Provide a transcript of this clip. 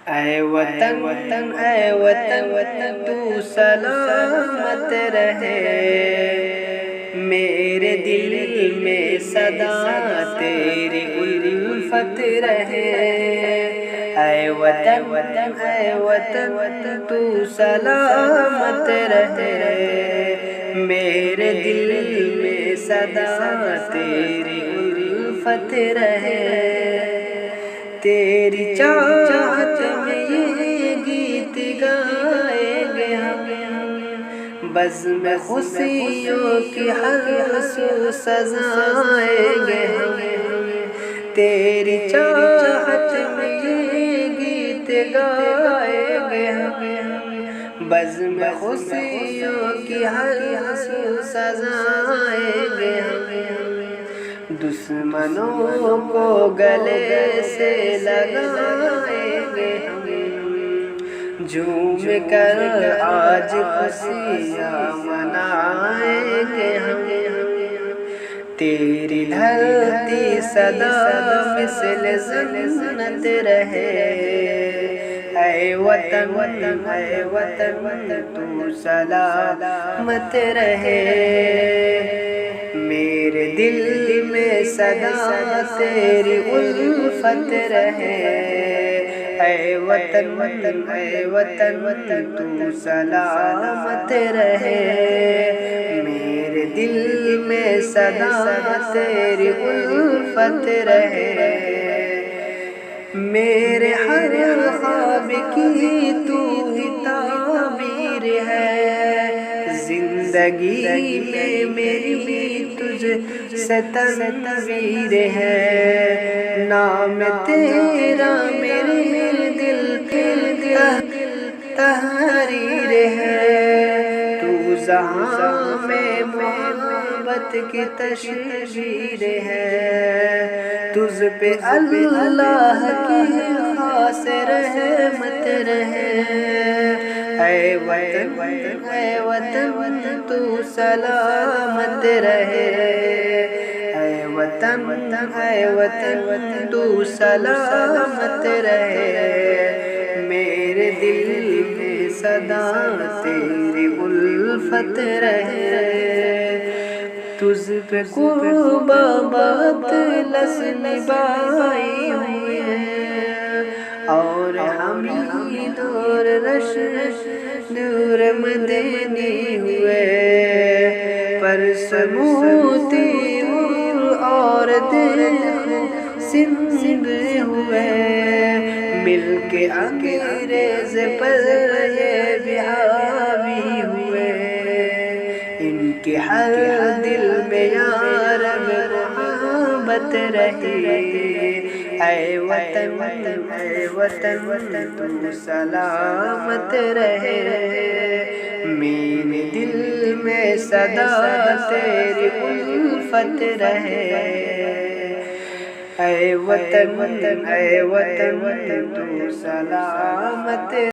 اے وطن اے وطن تو سلامت رہے، میرے دل میں صدا تیری الفت رہے۔ اے وطن تو سلامت رہے، میرے دل میں صدا تیری الفت رہے۔ تیری چاہت میں یہ گیت گائیں گے ہم، بزم خوشیوں کی ہر سو سجائیں گے ہم۔ تیری چاہت میں یہ گیت گائیں گے ہم، بزم خوشیوں کی ہر سو سجائیں گے ہم۔ دشمنوں کو گلے سے لگائیں گے ہم، جھوم کر آج خوشیاں منائیں گے ہم۔ تیری دھرتی سدا مثل جنت رہے، اے وطن تو سلامت رہے، میرے دل میں صدا تیری الفت رہے۔ اے وطن تو سلامت رہے، میرے دل میں صدا تیری الفت رہے۔ میرے ہر خواب کی تو ہی تعبیر ہے، زندگی میں میری تجھ سے تصویر ہے۔ نام تیرا میرے دل تحریر ہے، تو جہاں میں محبت کی تشہیر ہے۔ تجھ پہ اللہ کی خاص رحمت رہے، اے وطن تو سلامت رہے۔ اے وطن تو سلامت رہے، میرے دل میں صدا تیری الفت رہے۔ تجھ پہ قربت لس نبھائی ہوئی ہے، اور حمید اور نور مدنی ہوئے، پرس موتی اور دل سندھ ہوئے، مل کے انگریز پر یہ بھی حاوی ہوئے۔ ان کے ہر دل میں یا رب محبت رہے، اے وطن تو سلامت رہے، میرے دل میں صدا تیری الفت رہے۔ اے وطن تو سلامت